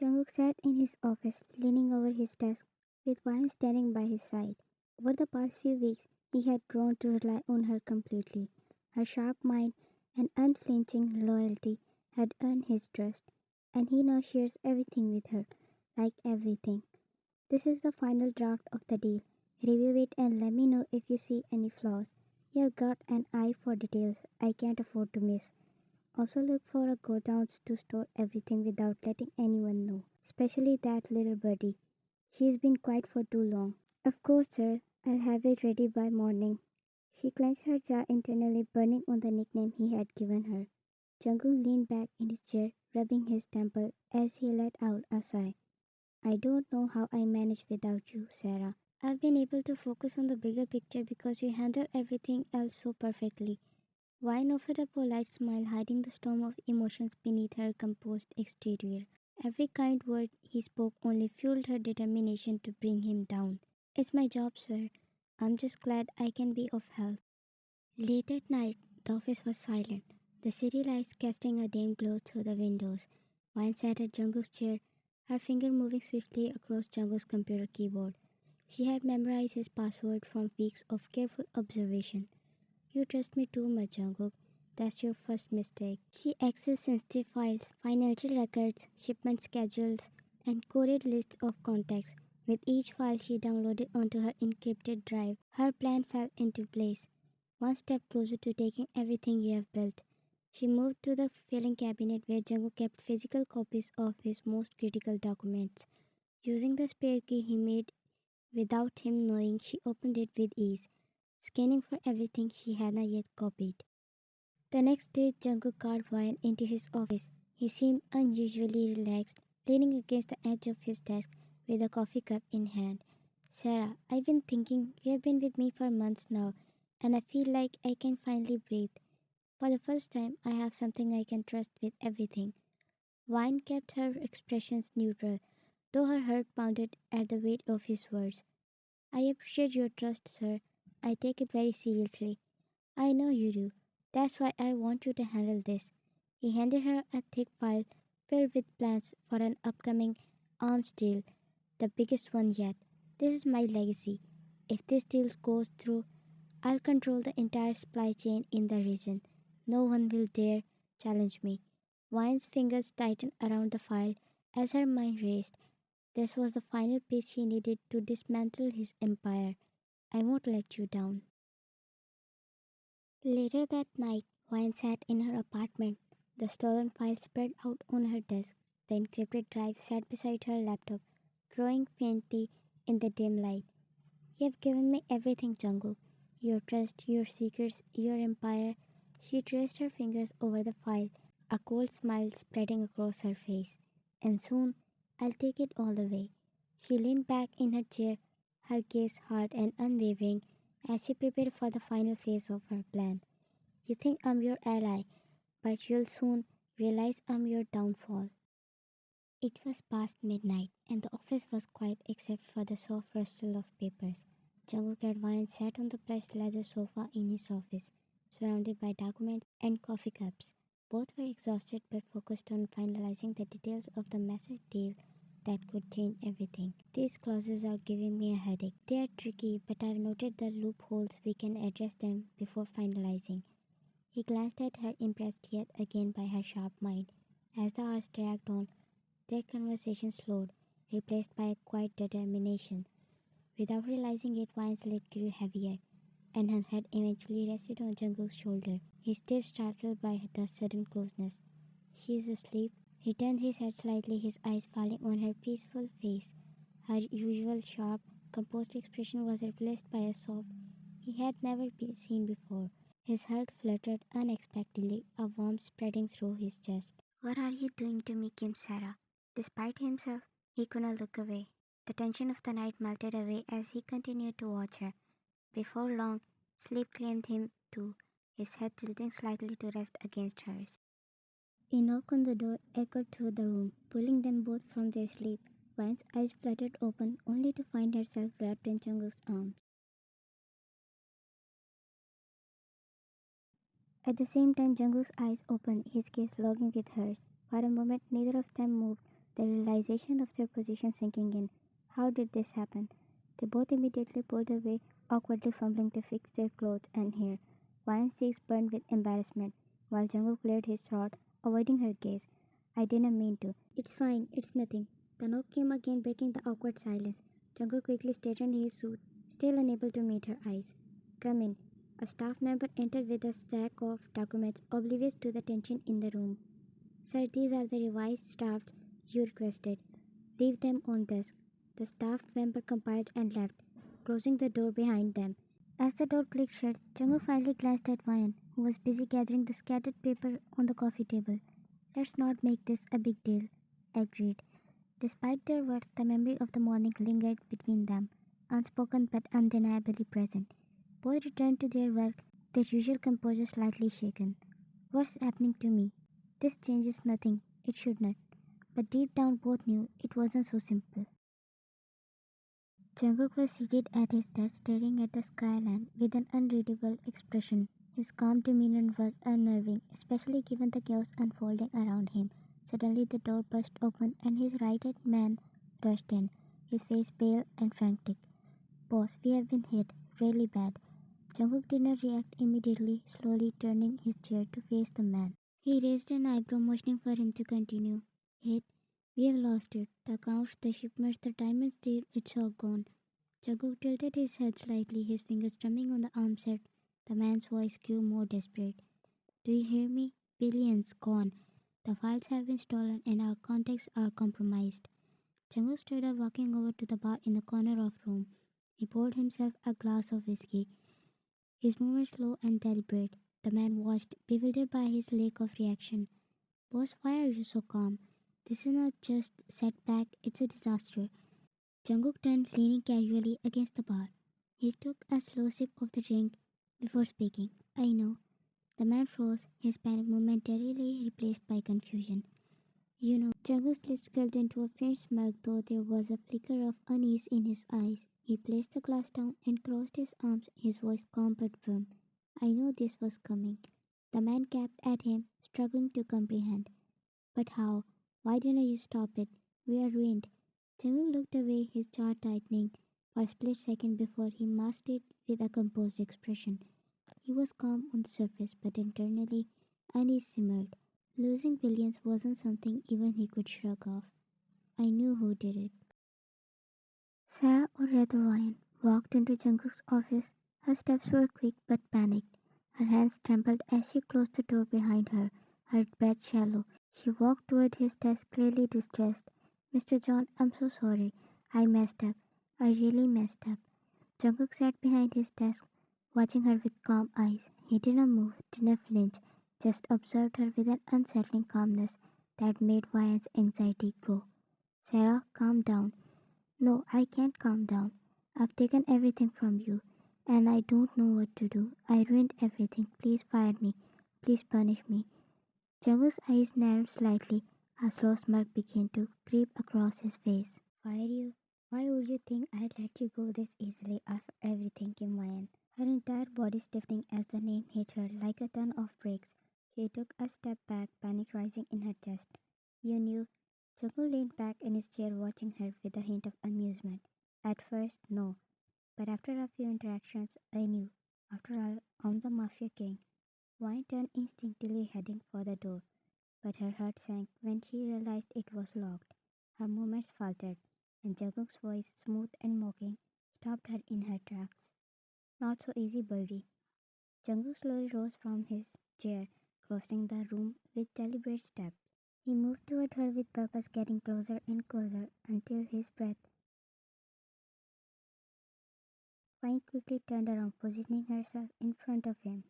Jungkook sat in his office, leaning over his desk, with Wine standing by his side. Over the past few weeks, he had grown to rely on her completely. Her sharp mind and unflinching loyalty had earned his trust, and he now shares everything with her, like everything. This is the final draft of the deal. Review it and let me know if you see any flaws. You've got an eye for details I can't afford to miss. Also look for a godowns to store everything without letting anyone know, especially that little birdie. She's been quiet for too long. Of course, sir. I'll have it ready by morning. She clenched her jaw internally, burning on the nickname he had given her. Jungkook leaned back in his chair, rubbing his temple as he let out a sigh. I don't know how I manage without you, Sarah. I've been able to focus on the bigger picture because you handle everything else so perfectly. Vine offered a polite smile, hiding the storm of emotions beneath her composed exterior. Every kind word he spoke only fueled her determination to bring him down. It's my job, sir. I'm just glad I can be of help. Late at night, the office was silent, the city lights casting a dim glow through the windows. Vine sat at Jungkook's chair, her finger moving swiftly across Jungkook's computer keyboard. She had memorized his password from weeks of careful observation. You trust me too much, Jungkook. That's your first mistake. She accessed sensitive files, financial records, shipment schedules, and coded lists of contacts. With each file she downloaded onto her encrypted drive, her plan fell into place. One step closer to taking everything you have built. She moved to the filing cabinet where Jungkook kept physical copies of his most critical documents. Using the spare key he made without him knowing, she opened it with ease, scanning for everything she had not yet copied. The next day, Jungkook called Ryan into his office. He seemed unusually relaxed, leaning against the edge of his desk with a coffee cup in hand. Sarah, I've been thinking you have been with me for months now, and I feel like I can finally breathe. For the first time, I have something I can trust with everything. Wine kept her expressions neutral, though her heart pounded at the weight of his words. I appreciate your trust, sir. I take it very seriously. I know you do. That's why I want you to handle this. He handed her a thick file filled with plans for an upcoming arms deal, the biggest one yet. This is my legacy. If this deal goes through, I'll control the entire supply chain in the region. No one will dare challenge me. Wine's fingers tightened around the file as her mind raced. This was the final piece she needed to dismantle his empire. I won't let you down. Later that night, Wine sat in her apartment, the stolen file spread out on her desk. The encrypted drive sat beside her laptop, glowing faintly in the dim light. You have given me everything, Jungkook. Your trust, your secrets, your empire. She traced her fingers over the file, a cold smile spreading across her face. And soon, I'll take it all away. She leaned back in her chair, her gaze hard and unwavering as she prepared for the final phase of her plan. You think I'm your ally, but you'll soon realize I'm your downfall. It was past midnight, and the office was quiet except for the soft rustle of papers. Jungkook Advance sat on the plush leather sofa in his office, surrounded by documents and coffee cups. Both were exhausted but focused on finalizing the details of the massive deal that could change everything. These clauses are giving me a headache. They are tricky, but I've noted the loopholes. We can address them before finalizing. He glanced at her, impressed yet again by her sharp mind. As the hours dragged on, their conversation slowed, replaced by a quiet determination. Without realizing it, Vine's lid grew heavier, and her head eventually rested on Jungkook's shoulder. He stood startled by the sudden closeness. She is asleep. He turned his head slightly, his eyes falling on her peaceful face. Her usual sharp, composed expression was replaced by a soft he had never been seen before. His heart fluttered unexpectedly, a warmth spreading through his chest. What are you doing to me, Kim Sarah? Despite himself, he could not look away. The tension of the night melted away as he continued to watch her. Before long, sleep claimed him too, his head tilting slightly to rest against hers. A knock on the door echoed through the room, pulling them both from their sleep. Vine's eyes fluttered open, only to find herself wrapped in Jungkook's arms. At the same time, Jungkook's eyes opened, his gaze logging with hers. For a moment, neither of them moved, the realization of their position sinking in. How did this happen? They both immediately pulled away, awkwardly fumbling to fix their clothes and hair. Ryan's cheeks burned with embarrassment, while Jungkook cleared his throat, avoiding her gaze. I didn't mean to. It's fine, it's nothing. The knock came again, breaking the awkward silence. Jungkook quickly straightened his suit, still unable to meet her eyes. Come in. A staff member entered with a stack of documents, oblivious to the tension in the room. Sir, these are the revised drafts you requested. Leave them on desk. The staff member compiled and left, closing the door behind them. As the door clicked shut, Jungkook finally glanced at Ryan, who was busy gathering the scattered paper on the coffee table. Let's not make this a big deal, agreed. Despite their words, the memory of the morning lingered between them, unspoken but undeniably present. Both returned to their work, their usual composure slightly shaken. What's happening to me? This changes nothing. It should not. But deep down, both knew it wasn't so simple. Jungkook was seated at his desk staring at the skyline with an unreadable expression. His calm demeanor was unnerving, especially given the chaos unfolding around him. Suddenly the door burst open and his right-hand man rushed in, his face pale and frantic. Boss, we have been hit. Really bad. Jungkook did not react immediately, slowly turning his chair to face the man. He raised an eyebrow, motioning for him to continue. Hit? We have lost it. The accounts, the shipments, the diamonds deal, it's all gone. Jungkook tilted his head slightly, his fingers drumming on the armset. The man's voice grew more desperate. Do you hear me? Billions gone. The files have been stolen and our contacts are compromised. Jungkook stood up, walking over to the bar in the corner of the room. He poured himself a glass of whiskey, his movements slow and deliberate. The man watched, bewildered by his lack of reaction. Boss, why are you so calm? This is not just setback, it's a disaster. Jungkook turned, leaning casually against the bar. He took a slow sip of the drink before speaking. I know. The man froze, his panic momentarily replaced by confusion. You know, Jungkook's lips curled into a faint smirk, though there was a flicker of unease in his eyes. He placed the glass down and crossed his arms, his voice calm but firm. I know this was coming. The man gaped at him, struggling to comprehend. But how? Why didn't you stop it? We are ruined. Jungkook looked away, his jaw tightening for a split second before he masked it with a composed expression. He was calm on the surface, but internally unease simmered. Losing billions wasn't something even he could shrug off. I knew who did it. Sarah, or rather Ryan, walked into Jungkook's office. Her steps were quick but panicked. Her hands trembled as she closed the door behind her, her breath shallow. She walked toward his desk, clearly distressed. Mr. John, I'm so sorry. I messed up. I really messed up. Jungkook sat behind his desk, watching her with calm eyes. He didn't move, didn't flinch, just observed her with an unsettling calmness that made Ryan's anxiety grow. Sarah, calm down. No, I can't calm down. I've taken everything from you, and I don't know what to do. I ruined everything. Please fire me. Please punish me. Jungkook's eyes narrowed slightly. A slow smirk began to creep across his face. Fire you? Why would you think I'd let you go this easily after everything, Kim Wayan? Her entire body stiffening as the name hit her like a ton of bricks. She took a step back, panic rising in her chest. You knew? Jungkook leaned back in his chair, watching her with a hint of amusement. At first, no. But after a few interactions, I knew. After all, I'm the mafia king. Wine turned instinctively, heading for the door, but her heart sank when she realized it was locked. Her movements faltered, and Jungkook's voice, smooth and mocking, stopped her in her tracks. Not so easy, birdie. Jungkook slowly rose from his chair, crossing the room with deliberate steps. He moved toward her with purpose, getting closer and closer until his breath. Vine quickly turned around, positioning herself in front of him.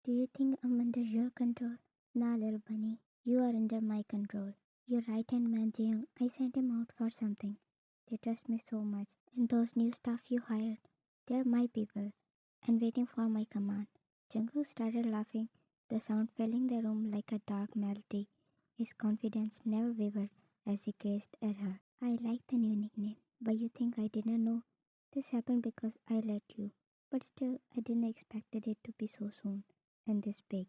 Do you think I'm under your control? Nah, little bunny. You are under my control. Your right-hand man, Jaeyoung, I sent him out for something. They trust me so much. And those new staff you hired, they're my people and waiting for my command. Jungkook started laughing, the sound filling the room like a dark melody. His confidence never wavered as he gazed at her. I like the new nickname, but you think I didn't know? This happened because I let you. But still, I didn't expect it to be so soon and this big.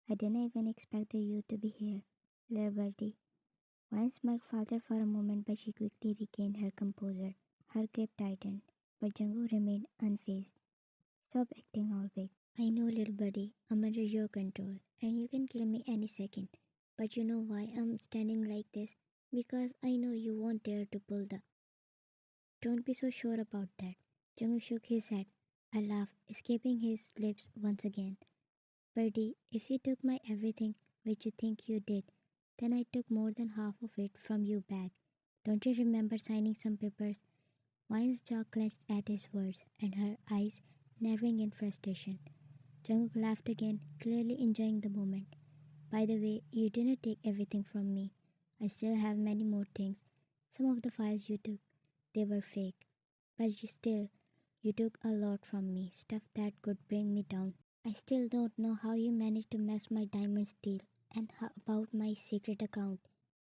I didn't even expect you to be here, little birdie. Wan's smirk faltered for a moment, but she quickly regained her composure. Her grip tightened, but Jungkook remained unfazed. Stop acting all big. I know, little buddy, I'm under your control, and you can kill me any second. But you know why I'm standing like this? Because I know you won't dare to pull the. Don't be so sure about that. Jungkook shook his head. I laughed, escaping his lips once again. Birdie, if you took my everything, which you think you did, then I took more than half of it from you back. Don't you remember signing some papers? Mine's jaw clenched at his words, and her eyes narrowing in frustration. Jungkook laughed again, clearly enjoying the moment. By the way, you didn't take everything from me. I still have many more things. Some of the files you took, they were fake. But you took a lot from me, stuff that could bring me down. I still don't know how you managed to mess my diamonds deal and how about my secret account.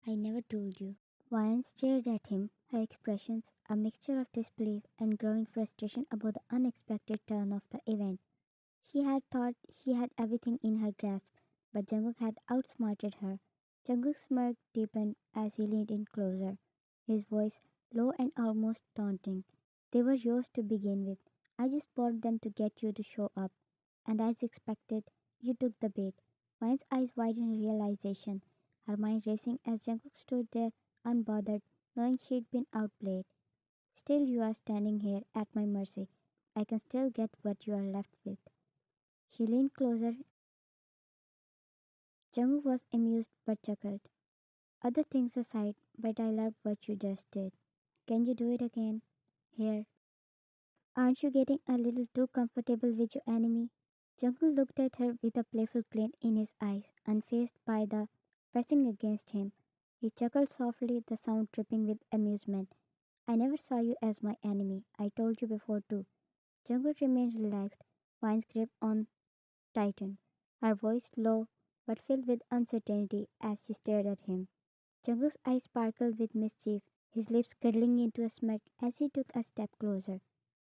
I never told you. Ryan stared at him, her expressions a mixture of disbelief and growing frustration about the unexpected turn of the event. She had thought she had everything in her grasp, but Jungkook had outsmarted her. Jungkook's smirk deepened as he leaned in closer, his voice low and almost taunting. They were yours to begin with. I just bought them to get you to show up. And as expected, you took the bait. Vine's eyes widened in realization, her mind racing as Jungkook stood there unbothered, knowing she'd been outplayed. Still, you are standing here at my mercy. I can still get what you are left with. She leaned closer. Jungkook was amused but chuckled. Other things aside, but I loved what you just did. Can you do it again? Here. Aren't you getting a little too comfortable with your enemy? Jungkook looked at her with a playful glint in his eyes, unfazed by the pressing against him. He chuckled softly, the sound dripping with amusement. I never saw you as my enemy. I told you before too. Jungkook remained relaxed, Vine's grip on tightened, her voice low but filled with uncertainty as she stared at him. Jungkook's eyes sparkled with mischief, his lips curling into a smirk as he took a step closer.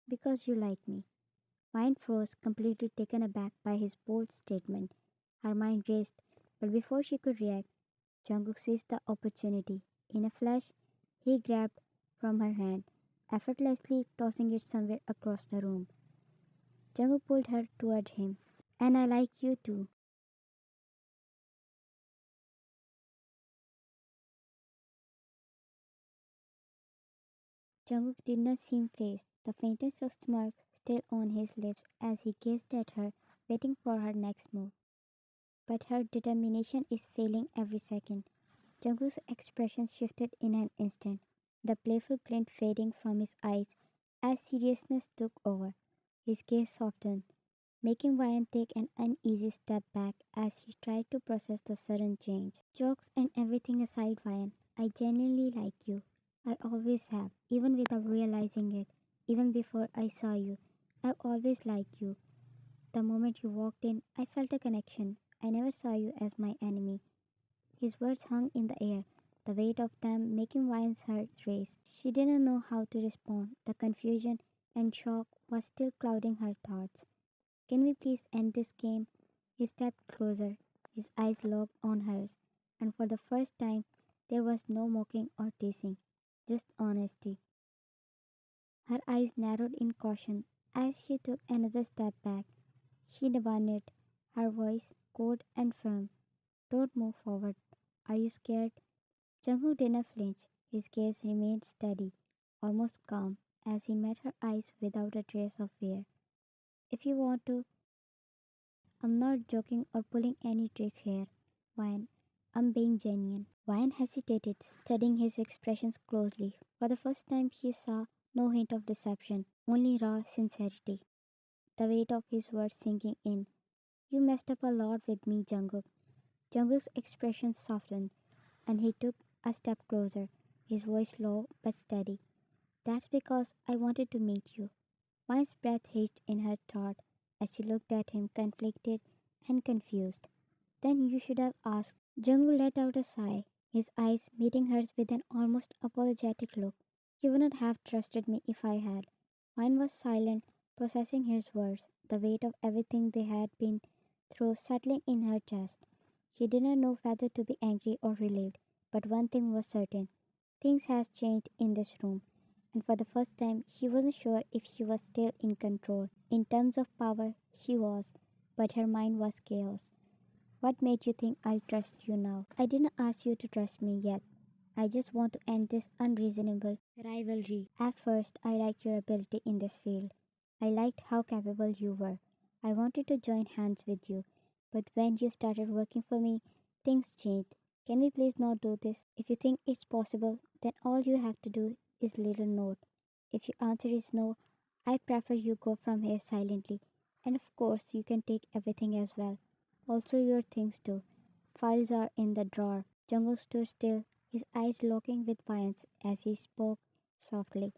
Because you like me. Mine froze, completely taken aback by his bold statement. Her mind raced, but before she could react, Jungkook seized the opportunity. In a flash, he grabbed from her hand, effortlessly tossing it somewhere across the room. Jungkook pulled her toward him. And I like you too. Jungkook did not seem fazed, the faintest of smirks still on his lips as he gazed at her, waiting for her next move. But her determination is failing every second. Jungkook's expression shifted in an instant, the playful glint fading from his eyes as seriousness took over. His gaze softened, making Ryan take an uneasy step back as he tried to process the sudden change. Jokes and everything aside, Ryan, I genuinely like you. I always have, even without realizing it. Even before I saw you, I've always liked you. The moment you walked in, I felt a connection. I never saw you as my enemy. His words hung in the air, the weight of them making Ryan's heart race. She didn't know how to respond. The confusion and shock was still clouding her thoughts. Can we please end this game? He stepped closer, his eyes locked on hers, and for the first time there was no mocking or teasing, just honesty. Her eyes narrowed in caution as she took another step back. She demanded, her voice cold and firm. Don't move forward. Are you scared? Jungkook didn't flinch. His gaze remained steady, almost calm, as he met her eyes without a trace of fear. If you want to, I'm not joking or pulling any tricks here, Wyan. I'm being genuine. Wyan hesitated, studying his expressions closely. For the first time, she saw no hint of deception, only raw sincerity. The weight of his words sinking in. You messed up a lot with me, Jungkook. Jungkook's expression softened, and he took a step closer, his voice low but steady. That's because I wanted to meet you. Mine's breath hitched in her throat as she looked at him, conflicted and confused. Then you should have asked. Jungkook let out a sigh, his eyes meeting hers with an almost apologetic look. You wouldn't have trusted me if I had. Mine was silent, processing his words, the weight of everything they had been through settling in her chest. She didn't know whether to be angry or relieved. But one thing was certain, things has changed in this room, and for the first time she wasn't sure if she was still in control. In terms of power, she was, but her mind was chaos. What made you think I'll trust you now? I didn't ask you to trust me yet. I just want to end this unreasonable rivalry. At first, I liked your ability in this field. I liked how capable you were. I wanted to join hands with you. But when you started working for me, things changed. Can we please not do this? If you think it's possible, then all you have to do is little note. If your answer is no, I prefer you go from here silently. And of course, you can take everything as well. Also your things too. Files are in the drawer. Jungkook stood still, his eyes looking with violence as he spoke softly,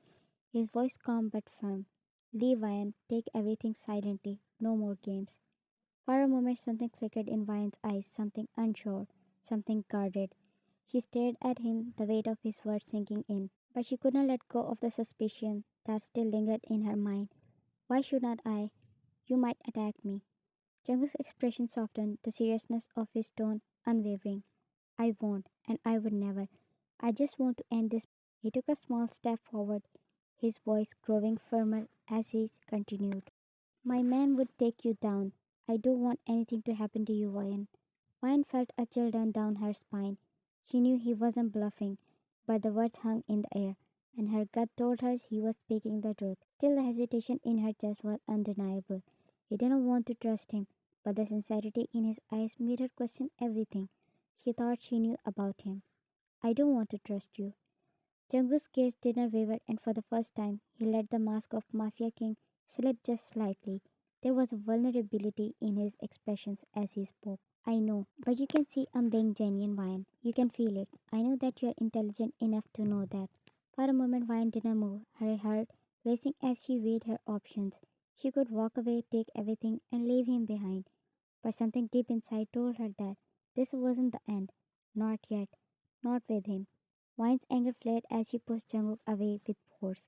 his voice calm but firm. Leave Vian, take everything silently, no more games. For a moment something flickered in Vian's eyes, something unsure, something guarded. She stared at him, the weight of his words sinking in, but she could not let go of the suspicion that still lingered in her mind. Why should not I? You might attack me. Jungkook's expression softened, the seriousness of his tone unwavering. I won't, and I would never. I just want to end this. He took a small step forward, his voice growing firmer as he continued. My man would take you down. I don't want anything to happen to you, Ryan. Ryan felt a chill run down her spine. She knew he wasn't bluffing, but the words hung in the air, and her gut told her he was speaking the truth. Still, the hesitation in her chest was undeniable. He didn't want to trust him, but the sincerity in his eyes made her question everything she thought she knew about him. I don't want to trust you. Jungkook's gaze did not waver, and for the first time, he let the mask of Mafia King slip just slightly. There was a vulnerability in his expressions as he spoke. I know, but you can see I'm being genuine, Vian. You can feel it. I know that you're intelligent enough to know that. For a moment, Vian didn't move, her heart racing as she weighed her options. She could walk away, take everything, and leave him behind. But something deep inside told her that this wasn't the end. Not yet. Not with him. Vine's anger flared as she pushed Jungkook away with force,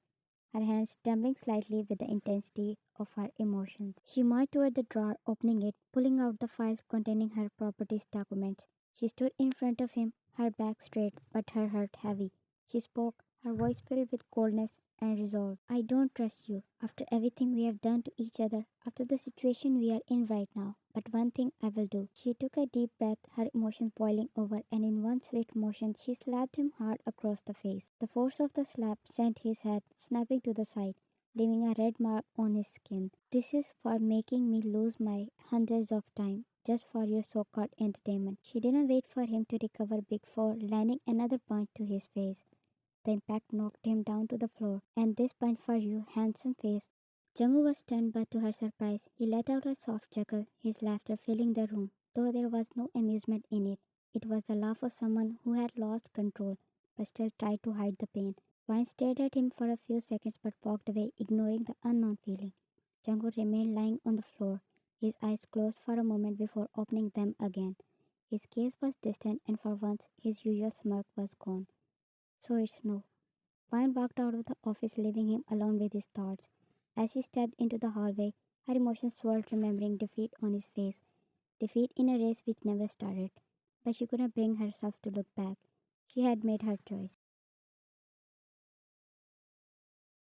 her hands trembling slightly with the intensity of her emotions. She marched toward the drawer, opening it, pulling out the files containing her properties documents. She stood in front of him, her back straight but her heart heavy. She spoke, her voice filled with coldness and resolve. I don't trust you, after everything we have done to each other, after the situation we are in right now. But one thing I will do. She took a deep breath, her emotions boiling over, and in one swift motion she slapped him hard across the face. The force of the slap sent his head snapping to the side, leaving a red mark on his skin. This is for making me lose my hundreds of time, just for your so-called entertainment. She didn't wait for him to recover before landing another punch to his face. The impact knocked him down to the floor. And this punch for you, handsome face. Jungkook was stunned, but to her surprise, he let out a soft chuckle, his laughter filling the room. Though there was no amusement in it, it was the laugh of someone who had lost control, but still tried to hide the pain. Vine stared at him for a few seconds but walked away, ignoring the unknown feeling. Jungkook remained lying on the floor, his eyes closed for a moment before opening them again. His gaze was distant, and for once his usual smirk was gone. So it's no. Vine walked out of the office, leaving him alone with his thoughts. As he stepped into the hallway, her emotions swirled, remembering defeat on his face. Defeat in a race which never started. But she couldn't bring herself to look back. She had made her choice.